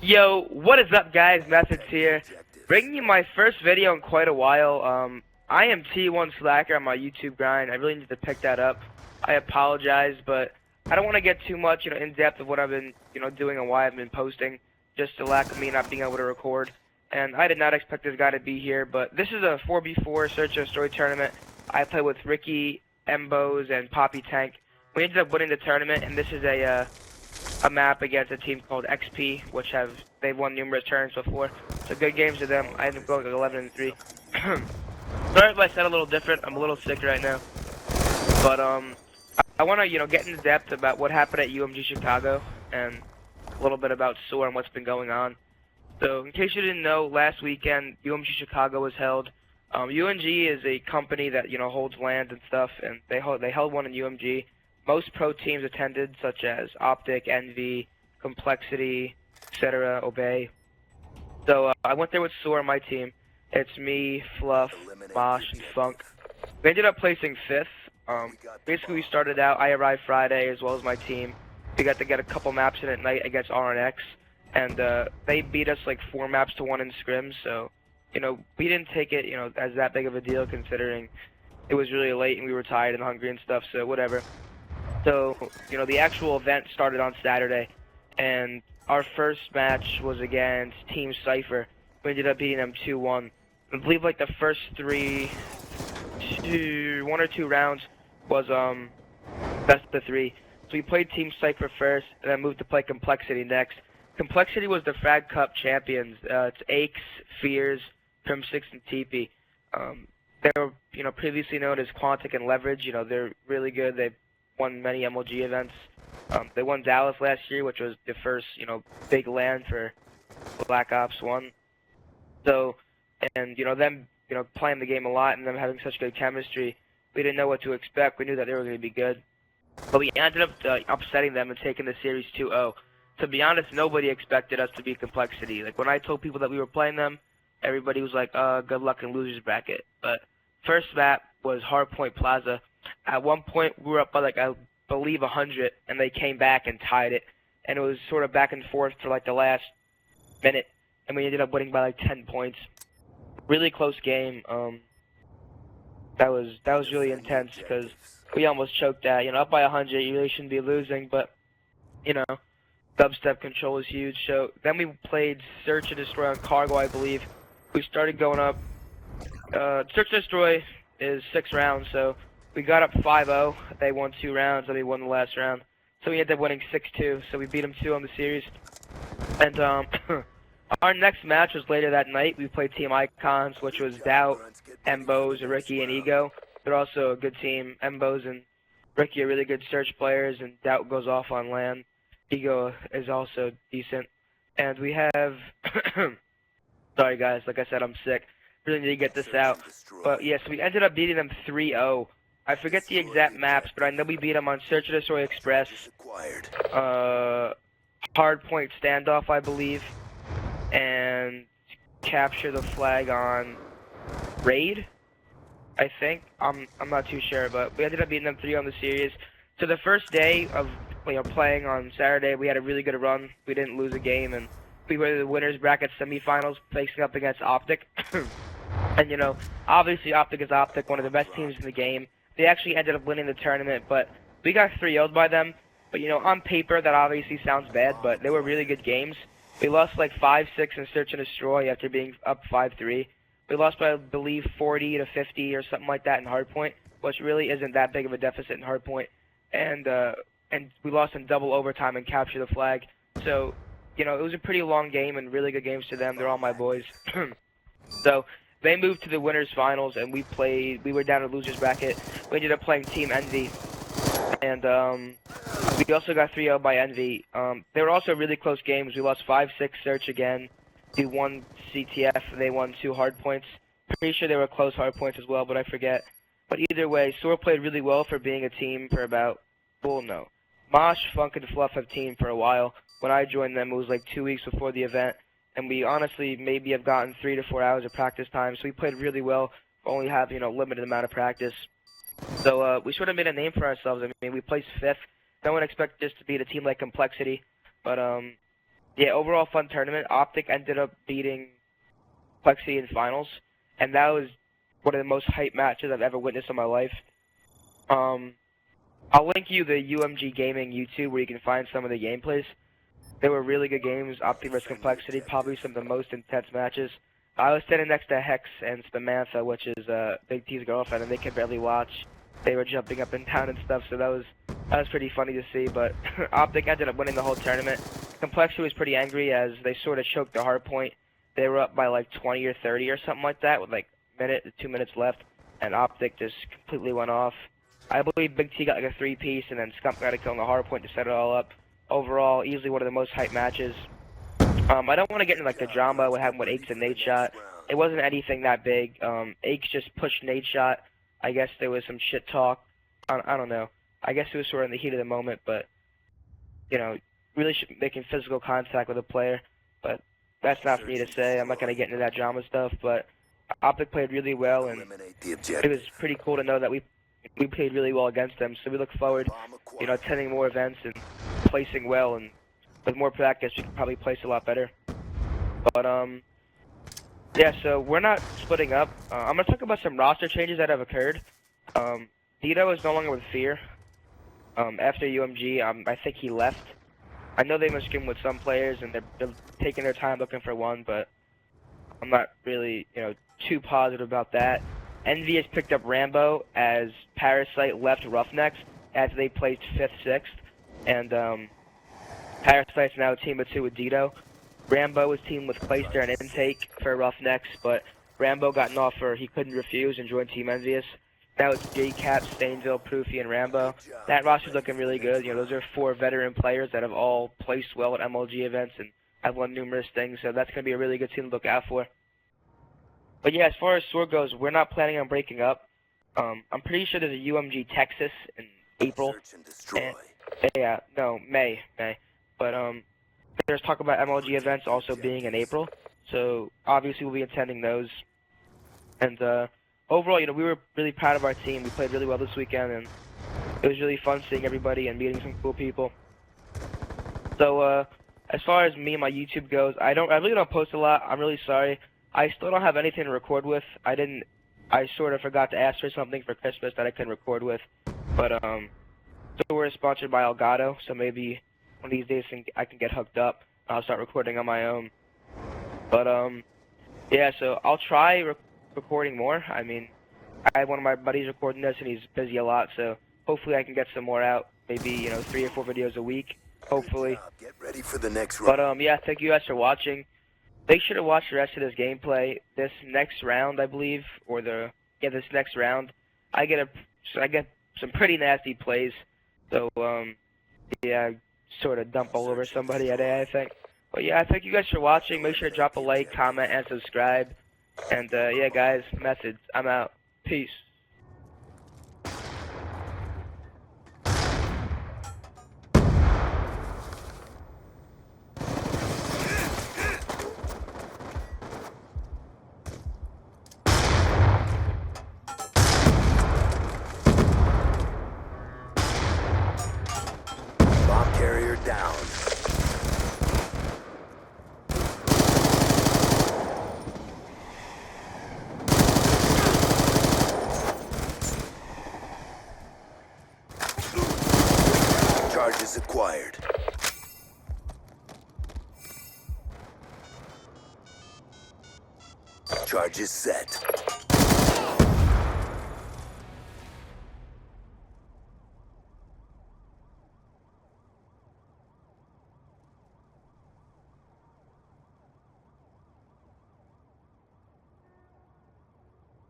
Yo, what is up, guys? Methidz here, bringing you my first video in quite a while. I am T1 Slacker on my YouTube grind. I really need to pick that up. I apologize, but I don't want to get too much, in depth of what I've been, doing and why I've been posting. Just the lack of me not being able to record. And I did not expect this guy to be here, but this is a 4v4 Search and Destroy tournament. I play with Ricky, Mbos, and Poppy Tank. We ended up winning the tournament, and this is a map against a team called XP, which they've won numerous tournaments before. So good games to them. I ended up going 11-3. Sorry if I said a little different. I'm a little sick right now, but I want to get into depth about what happened at UMG Chicago and a little bit about SOAR and what's been going on. So in case you didn't know, last weekend UMG Chicago was held. UMG is a company that holds land and stuff, and they held one in UMG. Most pro teams attended, such as Optic, Envy, Complexity, etc., Obey. So I went there with SOAR, my team. It's me, Fluff, Mosh, and Funk. We ended up placing 5th. Basically, we started out, I arrived Friday, as well as my team. We got to get a couple maps in at night against RNX, and they beat us like 4 maps to 1 in Scrim, so, we didn't take it, as that big of a deal, considering it was really late and we were tired and hungry and stuff, so whatever. So, the actual event started on Saturday, and our first match was against Team Cypher. We ended up beating them 2-1. I believe, like, the first 1 or 2 rounds was, best of 3. So we played Team Cypher first, and then moved to play Complexity next. Complexity was the Frag Cup champions. It's Aches, Fears, Prim6, and TP. They were, previously known as Quantic and Leverage. They're really good. They won many MLG events. They won Dallas last year, which was the first, big land for Black Ops 1. So, and, them, playing the game a lot and them having such good chemistry, we didn't know what to expect. We knew that they were going to be good. But we ended up upsetting them and taking the series 2-0. To be honest, nobody expected us to beat Complexity. Like, when I told people that we were playing them, everybody was like, good luck in losers bracket. But first map was Hardpoint Plaza. At one point, we were up by, like, I believe 100, and they came back and tied it. And it was sort of back and forth for, like, the last minute, and we ended up winning by, like, 10 points. Really close game. That was really intense, because we almost choked that. Up by 100, you really shouldn't be losing, but, dubstep control is huge. So then we played Search and Destroy on Cargo, I believe. We started going up. Search and Destroy is 6 rounds, so we got up 5-0. They won 2 rounds, and we won the last round. So we ended up winning 6-2, so we beat them 2 on the series. And our next match was later that night. We played Team Icons, which was Doubt, Mbos, Ricky, and Ego. They're also a good team. Mbos and Ricky are really good Search players, and Doubt goes off on land. Ego is also decent. And we have... Sorry, guys. Like I said, I'm sick. Really need to get this out. But, yes, we ended up beating them 3-0. I forget the exact maps, but I know we beat them on Search and Destroy Express. Hardpoint Standoff, I believe. And Capture the Flag on Raid, I think. I'm not too sure, but we ended up beating them 3 on the series. So the first day of playing on Saturday, we had a really good run. We didn't lose a game, and we were the winners bracket semifinals, facing up against Optic. And obviously Optic is Optic, one of the best teams in the game. They actually ended up winning the tournament, but we got 3-0'd by them. But on paper that obviously sounds bad, but they were really good games. We lost like 5-6 in Search and Destroy after being up 5-3. We lost by, I believe, 40-50 or something like that in Hardpoint, which really isn't that big of a deficit in Hardpoint. And we lost in double overtime and Capture the Flag. So, it was a pretty long game and really good games to them. They're all my boys. So they moved to the winners finals, and we were down to losers bracket. We ended up playing Team Envy, and we also got 3-0 by Envy. They were also really close games. We lost 5-6 Search again. We won CTF. They won 2 hardpoints. Pretty sure they were close hardpoints as well, but I forget. But either way, SOAR played really well for being a team for about, well, no. Mosh, Funk, and Fluff have teamed for a while. When I joined them, it was like 2 weeks before the event, and we honestly maybe have gotten 3 to 4 hours of practice time, so we played really well, only have, limited amount of practice. So we sort of made a name for ourselves. I mean, we placed 5th. No one expected us to beat a team like Complexity, but yeah, overall fun tournament. Optic ended up beating Plexi in finals, and that was one of the most hype matches I've ever witnessed in my life. I'll link you the UMG Gaming YouTube where you can find some of the gameplays. They were really good games. Optic vs Complexity, probably some of the most intense matches. I was standing next to Hex and Samantha, which is Big T's girlfriend, and they could barely watch. They were jumping up and down and stuff, so that was pretty funny to see. But Optic ended up winning the whole tournament. Complexity was pretty angry as they sort of choked the hard point. They were up by like 20 or 30 or something like that with like a minute to 2 minutes left, and Optic just completely went off. I believe Big T got like a 3-piece, and then Scump got a kill on the hard point to set it all up. Overall, easily one of the most hype matches. I don't want to get into like the drama what happened with Aches and Nadeshot. It wasn't anything that big. Aches just pushed Nadeshot. I guess there was some shit talk. I don't know. I guess it was sort of in the heat of the moment, but you know, really should be making physical contact with a player. But that's not for me to say. I'm not gonna get into that drama stuff. But Optic played really well, and it was pretty cool to know that we played really well against them. So we look forward, you know, attending more events and placing well, and with more practice, we can probably place a lot better. But yeah, so we're not splitting up. I'm gonna talk about some roster changes that have occurred. Dito is no longer with Fear. After UMG, I think he left. I know they must Scrim with some players, and they're taking their time looking for one, but I'm not really, you know, too positive about that. Envy has picked up Rambo as Parasite left Roughnecks as they placed 5th, 6th, and Parasite's now a team of 2 with Dito. Rambo was teamed with Clayster and Intake for Roughnecks, but Rambo got an offer he couldn't refuse and joined Team Envious. Now it's J-Cap, Stainville, Proofy, and Rambo. That roster's looking really good. You know, those are 4 veteran players that have all placed well at MLG events and have won numerous things, so that's going to be a really good team to look out for. But yeah, as far as SWORD goes, we're not planning on breaking up. I'm pretty sure there's a UMG Texas in April. Yeah, no, May. But there's talk about MLG events also being in April, so obviously we'll be attending those. And overall, you know, we were really proud of our team. We played really well this weekend, and it was really fun seeing everybody and meeting some cool people. So as far as me and my YouTube goes, I really don't post a lot. I'm really sorry. I still don't have anything to record with. I sort of forgot to ask for something for Christmas that I can record with. But so we're sponsored by Elgato, so maybe one of these days I can get hooked up. I'll start recording on my own. But yeah, so I'll try recording more. I mean, I have one of my buddies recording this, and he's busy a lot, so hopefully I can get some more out. Maybe, you know, 3 or 4 videos a week, hopefully. Get ready for the next round. But yeah, thank you guys for watching. Make sure to watch the rest of this gameplay. This next round, I believe, or this next round, I get some pretty nasty plays. So yeah, sort of dump all over somebody at A, I think. But yeah, thank you guys for watching. Make sure to drop a like, comment, and subscribe. And yeah, guys, Methidz, I'm out. Peace. Bomb carrier down. Charges acquired. Charges set.